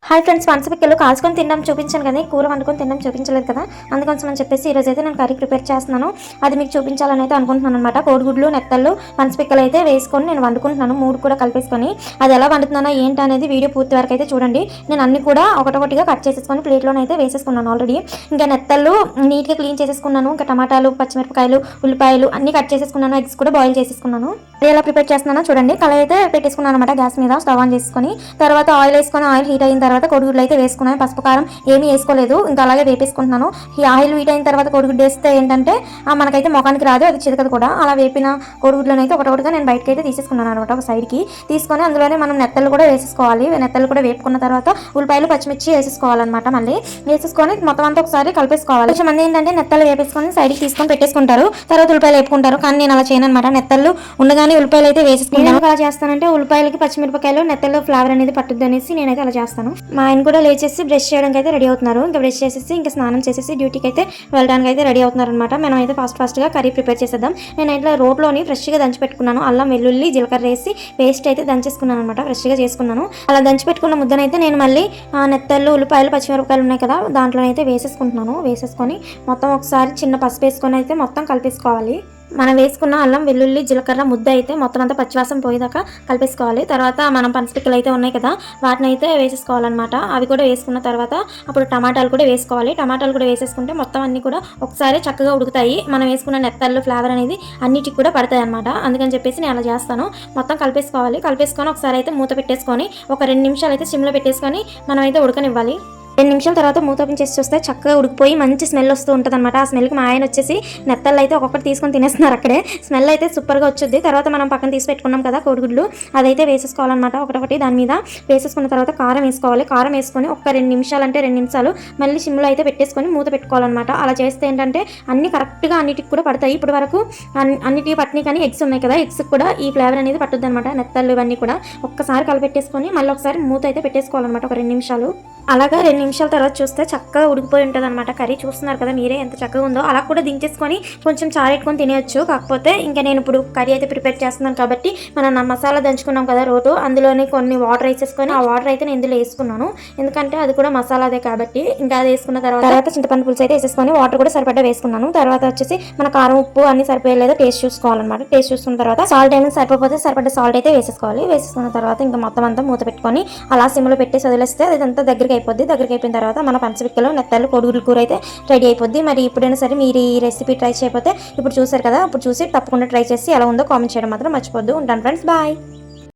Hi friends, పనసపిక్కలు కాల్చుకొని తినడం చూపించాను కానీ కూర వండుకొని తినడం చూపించలేదు కదా. అందుకోసం అని చెప్పేసి ఈరోజు అయితే నేను కర్రీ ప్రిపేర్ చేస్తున్నాను. అది మీకు చూపించాలని అయితే అనుకుంటున్నాను అనమాట. కోడిగుడ్లు, నెత్తళ్ళు, పనసపిక్కలు అయితే వేసుకొని నేను వండుకుంటున్నాను. 3 కూడా కలిపేసుకొని అది ఎలా వండుతున్నానో ఏంటి అనేది వీడియో పూర్తి వరకు అయితే చూడండి. నేను అన్ని కూడా ఒకటొకటిగా కట్ చేసేసుకొని ప్లేట్లోనే అయితే వేసేసుకున్నాను ఆల్రెడీ. ఇంకా నెత్తళ్ళు నీట్గా క్లీన్ చేసేసుకున్నాను. ఇంకా టమాటాలు, పచ్చిమిరపకాయలు, ఉల్లిపాయలు అన్ని కట్ చేసేసుకున్నాను. ఎగ్స్ కూడా బాయిల్ చేసేసుకున్నాను. అది ఎలా ప్రిపేర్ చేస్తున్నానో చూడండి. కళాయి అయితే పెట్టేసుకున్నాను అనమాట. గ్యాస్ మీద స్టవ్ ఆన్ చేసుకొని తర్వాత ఆయిల్ వేసుకొని ఆయిల్ హీట్ అయిన తర్వాత కోడిగుడ్లు అయితే వేసుకున్నాను. పసుపు కారం ఏమీ వేసుకోలేదు, ఇంకా అలాగే వేపేసుకుంటున్నాను. ఈ ఆయిల్ హీట్ అయిన తర్వాత కోడిగుడ్డు వేస్తే ఏంటంటే మనకైతే ముఖానికి రాదు, అది చిరకదు కూడా. అలా వేపిన కోడిగుడ్లను అయితే ఒకటొకటిగా నేను బయటకి అయితే తీసేసుకున్నాను అనమాట. ఒక సైడ్కి తీసుకొని అందులోనే మనం నెత్తలు కూడా వేసేసుకోవాలి. నెత్తలు కూడా వేపుకున్న తర్వాత ఉల్లిపాయలు, పచ్చిమిర్చి వేసేసుకోవాలన్నమాట. మళ్ళీ వేసేసుకొని మొత్తం అంతా ఒకసారి కలిపేసుకోవాలి. కొంచెం మంది ఏంటంటే నెత్తలు వేపేసుకొని సైడ్కి తీసుకొని పెట్టేసుకుంటారు, తర్వాత ఉల్లిపాయలు వేపుకుంటారు. కానీ నేను అలా చేయను అనమాట. నెత్తలు ఉండగానే ఉల్లిపాయలు అయితే వేసేసుకుంటాను. అలా చేస్తానంటే ఉల్లిపాయలకి, పచ్చిమిరపకాయలు, నెత్తల్లో ఫ్లేవర్ అనేది పట్టుద్ది అనేసి నేనైతే అలా చేస్తాను. మా ఆయన కూడా లేచేసి బ్రష్ చేయడానికి అయితే రెడీ అవుతున్నారు. ఇంకా బ్రష్ చేసేసి ఇంకా స్నానం చేసేసి డ్యూటీకి అయితే వెళ్ళడానికి అయితే రెడీ అవుతున్నారు అనమాట. మనం అయితే ఫాస్ట్గా కర్రీ ప్రిపేర్ చేసేద్దాం. నేను అయితే రోట్లోని ఫ్రెష్గా దంచి పెట్టుకున్నాను. అల్లం, వెల్లుల్లి, జీలకర్ర వేసి పేస్ట్ అయితే దంచేసుకున్నాను అనమాట. ఫ్రెష్గా చేసుకున్నాను. అలా దంచి పెట్టుకున్న ముద్దనైతే నేను మళ్ళీ నెత్తళ్ళు, ఉల్లిపాయలు, పచ్చిమిరపకాయలు ఉన్నాయి కదా, దాంట్లో అయితే వేసేసుకుంటున్నాను. వేసేసుకొని మొత్తం ఒకసారి చిన్న పసుపు వేసుకొని అయితే మొత్తం కలిపేసుకోవాలి. మనం వేసుకున్న అల్లం, వెల్లుల్లి, జీలకర్ర ముద్ద అయితే మొత్తం అంతా పచ్చివాసన పోయేదాకా కలిపేసుకోవాలి. తర్వాత మనం పనసపిక్కలు అయితే ఉన్నాయి కదా, వాటిని అయితే వేసేసుకోవాలన్నమాట. అవి కూడా వేసుకున్న తర్వాత అప్పుడు టమాటాలు కూడా వేసుకోవాలి. టమాటాలు కూడా వేసేసుకుంటే మొత్తం అన్ని కూడా ఒకసారి చక్కగా ఉడుకుతాయి. మనం వేసుకున్న నెత్తళ్ళు ఫ్లేవర్ అనేది అన్నిటికి కూడా పడతాయి అనమాట. అందుకని చెప్పేసి నేను అలా చేస్తాను. మొత్తం కలిపేసుకోవాలి. కలిపేసుకొని ఒకసారి అయితే మూత పెట్టేసుకొని ఒక 2 నిమిషాలు అయితే సిమ్లో పెట్టేసుకొని మనం అయితే ఉడకనివ్వాలి. 2 నిమిషాల తర్వాత మూత ఓపెన్ చేసి చూస్తే చక్కగా ఉడికిపోయి మంచి స్మెల్ వస్తూ ఉంటుంది అనమాట. ఆ స్మెల్కి మా ఆయన వచ్చేసి నెత్తళ్ళు అయితే ఒక్కొక్కటి తీసుకొని తినేస్తున్నారు అక్కడే. స్మెల్ అయితే సూపర్గా వచ్చుద్ది. తర్వాత మనం పక్కన తీసి పెట్టుకున్నాం కదా కోడిగుడ్లు, అదైతే వేసేసుకోవాలన్నమాట. ఒకటొకటి దాని మీద వేసేసుకున్న తర్వాత కారం వేసుకోవాలి. కారం వేసుకొని ఒక 2 నిమిషాలు అంటే 2 నిమిషాలు మళ్ళీ సిమ్లో అయితే పెట్టేసుకొని మూత పెట్టుకోవాలన్నమాట. అలా చేస్తే ఏంటంటే అన్ని కరెక్ట్గా అన్నిటికి కూడా పడతాయి. ఇప్పుడు వరకు అన్నిటికీ పట్టినాయి కానీ ఎగ్స్ ఉన్నాయి కదా, ఎగ్స్కి కూడా ఈ ఫ్లేవర్ అనేది పట్టుద్ది అనమాట. నెత్తళ్ళు ఇవన్నీ కూడా ఒక్కసారి కలిపెట్టేసుకొని మళ్ళీ ఒకసారి మూత అయితే పెట్టేసుకోవాలన్నమాట ఒక 2 నిమిషాలు. అలాగా 2 నిమిషాల తర్వాత చూస్తే చక్కగా ఉడికిపోయి ఉంటుంది అనమాట. కర్రీ చూస్తున్నారు కదా మీరే ఎంత చక్కగా ఉందో. అలా కూడా దించేసుకొని కొంచెం చారెట్టుకొని తినేయచ్చు. కాకపోతే ఇంకా నేను ఇప్పుడు కర్రీ అయితే ప్రిపేర్ చేస్తున్నాను కాబట్టి మనం మసాలా దంచుకున్నాం కదా రోటు, అందులోని కొన్ని వాటర్ వేసేసుకొని ఆ వాటర్ అయితే నేను ఇందులో వేసుకున్నాను. ఎందుకంటే అది కూడా మసాలాదే కాబట్టి. ఇంకా అది వేసుకున్న తర్వాత చింతపండు పులుసు అయితే వేసేసుకొని వాటర్ కూడా సరిపడా వేసుకున్నాను. తర్వాత వచ్చేసి మన కారం, ఉప్పు అన్ని సరిపోయలేదో టేస్ట్ చూసుకోవాలన్నమాట. టేస్ట్ చూసుకున్న తర్వాత సాల్ట్ ఏమైనా సరిపోతే సరిపడ్డ సాల్ట్ అయితే వేసేసుకోవాలి. వేసేసుకున్న తర్వాత ఇంకా మొత్తం అంతా మూత పెట్టుకొని అలా సిమ్లో పెట్టేసి వదిలేస్తే అదంతా దగ్గరికి అయిపోయిన తర్వాత మన పనసపిక్కలు, నెత్తళ్ళు, కోడిగుడ్ల కూర అయితే రెడీ అయిపోద్ది. మరి ఇప్పుడైనా సరే మీరు ఈ రెసిపీ ట్రై చేయకపోతే ఇప్పుడు చూసారు కదా, ఇప్పుడు చూసి తప్పకుండా ట్రై చేసి ఎలా ఉందో కామెంట్ చేయడం మాత్రం మర్చిపోద్దు. ఉంటాను ఫ్రెండ్స్, బాయ్.